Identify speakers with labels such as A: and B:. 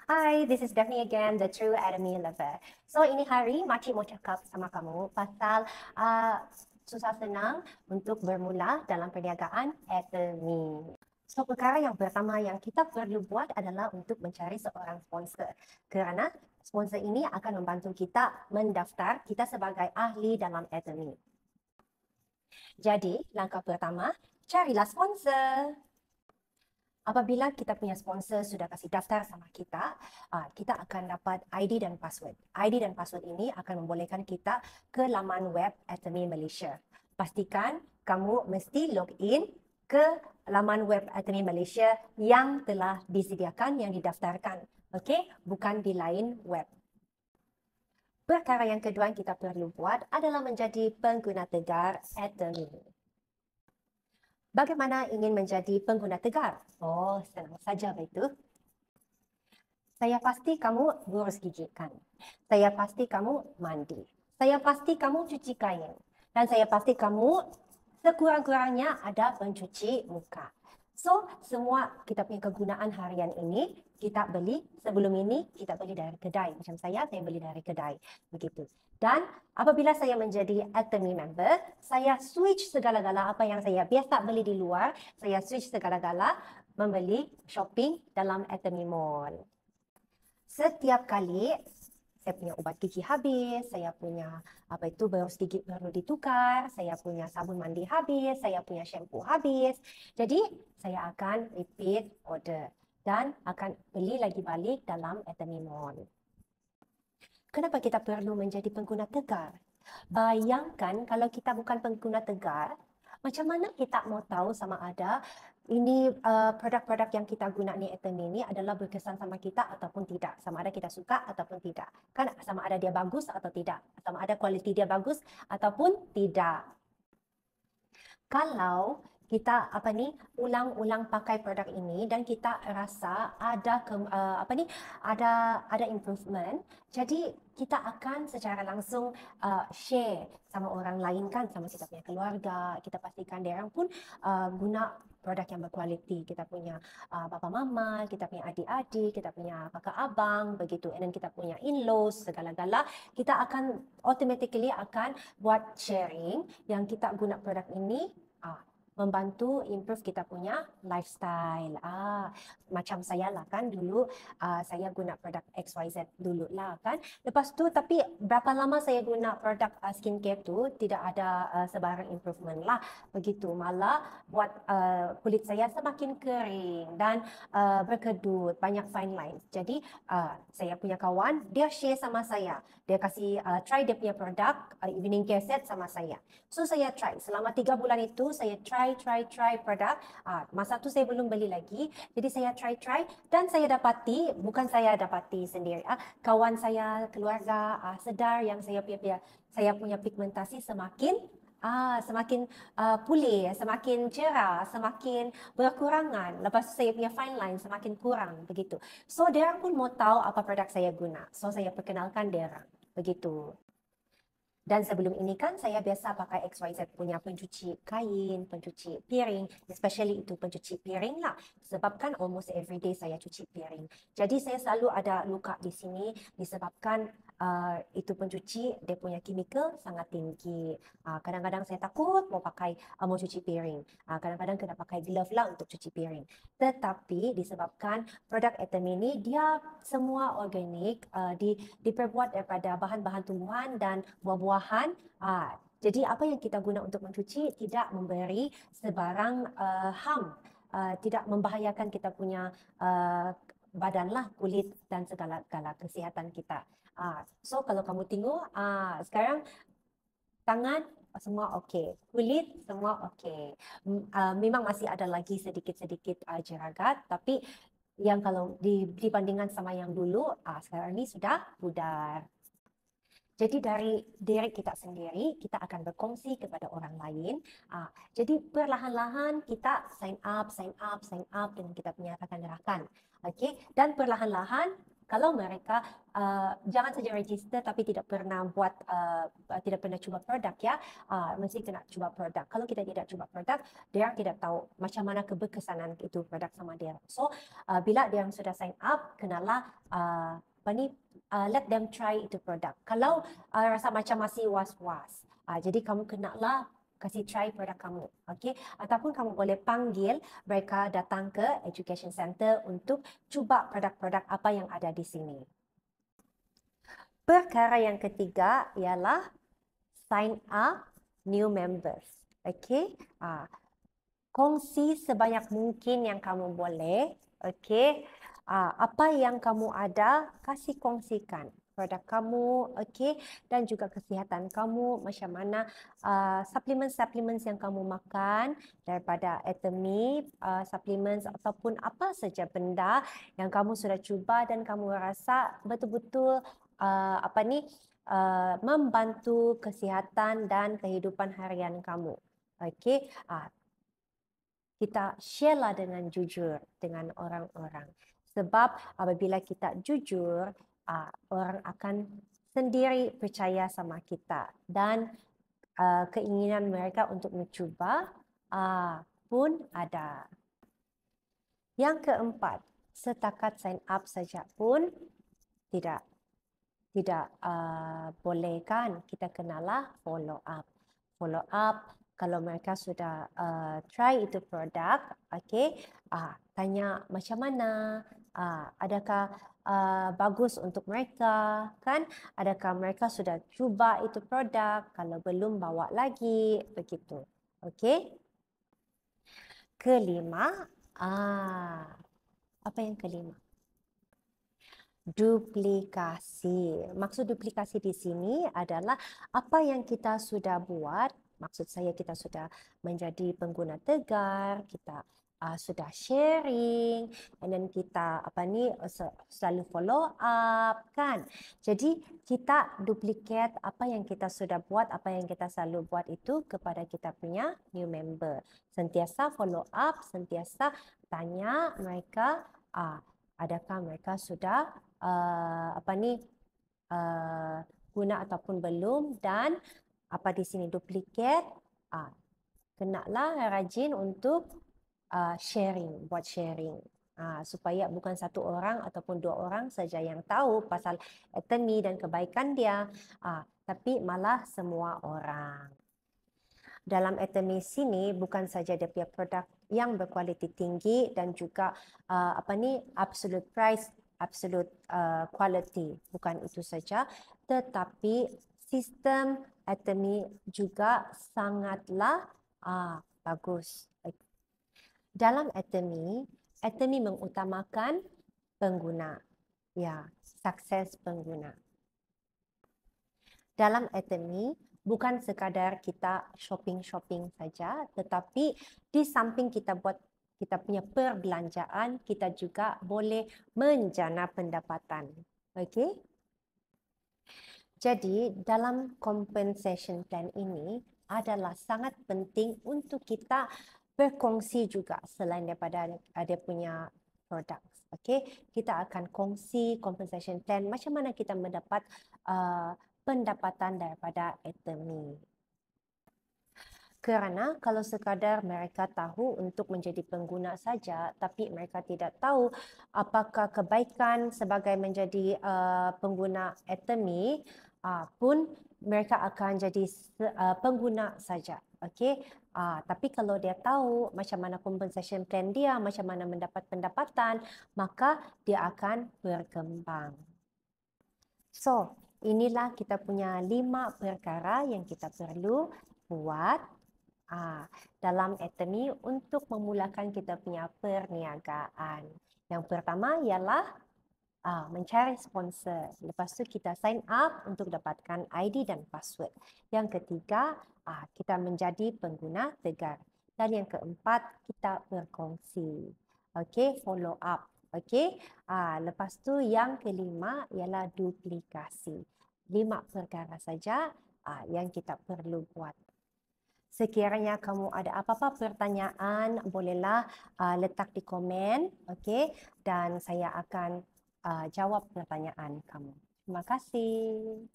A: Hi, this is Daphne again, the True Academy Lover. So ini hari Makcik mau cakap sama kamu pasal susah senang untuk bermula dalam perniagaan Academy. So perkara yang pertama yang kita perlu buat adalah untuk mencari seorang sponsor. Kerana sponsor ini akan membantu kita mendaftar kita sebagai ahli dalam Academy. Jadi langkah pertama, carilah sponsor. Apabila kita punya sponsor sudah kasih daftar sama kita, kita akan dapat ID dan password. ID dan password ini akan membolehkan kita ke laman web Academy Malaysia. Pastikan kamu mesti login ke laman web Academy Malaysia yang telah disediakan, yang didaftarkan. Okey, bukan di lain web. Perkara yang kedua yang kita perlu buat adalah menjadi pengguna tegar Academy. Bagaimana ingin menjadi pengguna tegar? Oh, senang saja begitu. Saya pasti kamu gurus gigi kan? Saya pasti kamu mandi. Saya pasti kamu cuci kain. Dan saya pasti kamu sekurang-kurangnya ada pencuci muka. So, semua kita punya kegunaan harian ini kita beli, sebelum ini kita beli dari kedai. Macam saya beli dari kedai. Begitu. Dan apabila saya menjadi Academy member, saya switch segala-gala apa yang saya biasa beli di luar, saya switch segala-gala membeli shopping dalam Academy Mall. Setiap kali saya punya ubat gigi habis, saya punya berus gigi perlu ditukar, saya punya sabun mandi habis, saya punya shampoo habis. Jadi saya akan repeat order dan akan beli lagi balik dalam Academy Mall. Kenapa kita perlu menjadi pengguna tegar? Bayangkan kalau kita bukan pengguna tegar, macam mana kita mau tahu sama ada ini produk-produk yang kita guna di Academy ini adalah berkesan sama kita ataupun tidak, sama ada kita suka ataupun tidak, kan sama ada dia bagus atau tidak, sama ada kualiti dia bagus ataupun tidak. Kalau kita ulang-ulang pakai produk ini dan kita rasa ada ada improvement, jadi kita akan secara langsung share sama orang lain kan, sama kita punya keluarga. Kita pastikan dia orang pun guna produk yang berkualiti. Kita punya bapa mama, kita punya adik-adik, kita punya kakak abang, begitu. Dan kita punya in-laws, segala-gala. Kita akan automatically akan buat sharing yang kita guna produk ini membantu improve kita punya lifestyle. Macam saya lah kan dulu saya guna produk XYZ dulu lah kan. Lepas tu tapi berapa lama saya guna produk skincare tu tidak ada sebarang improvement lah. Begitu, malah buat kulit saya semakin kering dan berkedut, banyak fine lines. Jadi saya punya kawan, dia share sama saya. Dia kasih try dia punya produk evening care set sama saya. So saya try, selama 3 bulan itu saya try produk. Masa tu saya belum beli lagi, jadi saya try dan saya dapati, bukan saya dapati sendiri, kawan saya, keluarga sedar yang saya punya pigmentasi semakin pulih, semakin cerah, semakin berkurangan. Lepas tu saya punya fine line semakin kurang, begitu. So dia pun mau tahu apa produk saya guna. So saya perkenalkan dia, begitu. Dan sebelum ini kan saya biasa pakai XYZ punya pencuci kain, pencuci piring, especially itu pencuci piring lah. Sebab kan almost every day saya cuci piring. Jadi saya selalu ada luka di sini disebabkan itu pencuci dia punya chemical sangat tinggi. Kadang-kadang saya takut mau cuci piring. Kadang-kadang kena pakai glove lah untuk cuci piring. Tetapi disebabkan produk Academy ini dia semua organik, diperbuat daripada bahan-bahan tumbuhan dan buah-buahan. Jadi apa yang kita guna untuk mencuci tidak memberi sebarang harm, tidak membahayakan kita punya badan lah, kulit dan segala-gala kesihatan kita. So kalau kamu tengok sekarang tangan semua okey, kulit semua okey. Memang masih ada lagi sedikit-sedikit jeragat, tapi yang kalau dibandingkan sama yang dulu, sekarang ini sudah pudar. Jadi dari diri kita sendiri, kita akan berkongsi kepada orang lain. Jadi perlahan-lahan kita sign up dengan kita punya rakan-rakan. Okay? Dan perlahan-lahan Kalau mereka jangan saja register tapi tidak pernah tidak pernah cuba produk ya, mesti kena cuba produk. Kalau kita tidak cuba produk, dia tidak tahu macam mana keberkesanan itu produk sama dia. So bila dia sudah sign up, kenalah let them try itu produk. Kalau rasa macam masih was-was, jadi kamu kenalah kasih try produk kamu, okay? Ataupun kamu boleh panggil mereka datang ke education center untuk cuba produk-produk apa yang ada di sini. Perkara yang ketiga ialah sign up new members, okay? Kongsi sebanyak mungkin yang kamu boleh, okay? Apa yang kamu ada, kasih kongsikan produk kamu, okay? Dan juga kesihatan kamu, macam mana supplements yang kamu makan daripada Atomy, supplements ataupun apa saja benda yang kamu sudah cuba dan kamu rasa betul-betul membantu kesihatan dan kehidupan harian kamu. Okay? Kita share lah dengan jujur dengan orang-orang. Sebab apabila kita jujur, orang akan sendiri percaya sama kita. Dan keinginan mereka untuk mencuba pun ada. Yang keempat, setakat sign up saja pun tidak boleh kan, kita kenalah follow up. Follow up kalau mereka sudah try itu produk, okay, tanya macam mana, adakah bagus untuk mereka, kan? Adakah mereka sudah cuba itu produk? Kalau belum, bawa lagi, begitu. Okay? Kelima, apa yang kelima? Duplikasi. Maksud duplikasi di sini adalah apa yang kita sudah buat. Maksud saya kita sudah menjadi pengguna Tegar, kita sudah sharing, and then kita selalu follow up, kan? Jadi kita duplicate apa yang kita sudah buat, apa yang kita selalu buat itu kepada kita punya new member. Sentiasa follow up, sentiasa tanya mereka, adakah mereka sudah guna ataupun belum, dan apa di sini duplicate, kenalah rajin untuk sharing, buat sharing, supaya bukan satu orang ataupun dua orang saja yang tahu pasal Atomy dan kebaikan dia, tapi malah semua orang. Dalam Atomy sini bukan saja dia punya produk yang berkualiti tinggi dan juga absolute price, absolute quality, bukan itu saja, tetapi sistem Atomy juga sangatlah bagus. Dalam Atomy mengutamakan pengguna, ya, sukses pengguna. Dalam Atomy bukan sekadar kita shopping saja, tetapi di samping kita buat kita punya perbelanjaan, kita juga boleh menjana pendapatan. Okey? Jadi dalam compensation plan ini adalah sangat penting untuk kita berkongsi juga selain daripada ada punya produk. Okey, kita akan kongsi compensation plan macam mana kita mendapat pendapatan daripada Atomy. Kerana kalau sekadar mereka tahu untuk menjadi pengguna saja, tapi mereka tidak tahu apakah kebaikan sebagai menjadi pengguna Atomy, pun mereka akan jadi pengguna saja. Okey, tapi kalau dia tahu macam mana compensation plan dia, macam mana mendapat pendapatan, maka dia akan berkembang. So, inilah kita punya 5 perkara yang kita perlu buat dalam Atomy untuk memulakan kita punya perniagaan. Yang pertama ialah mencari sponsor. Lepas tu kita sign up untuk dapatkan ID dan password. Yang ketiga, kita menjadi pengguna Tegar. Dan yang keempat, kita berkongsi. Okey, follow up. Okey, lepas tu yang kelima ialah duplikasi. 5 perkara saja yang kita perlu buat. Sekiranya kamu ada apa-apa pertanyaan, bolehlah letak di komen, okey? Dan saya akan jawab pertanyaan kamu. Terima kasih.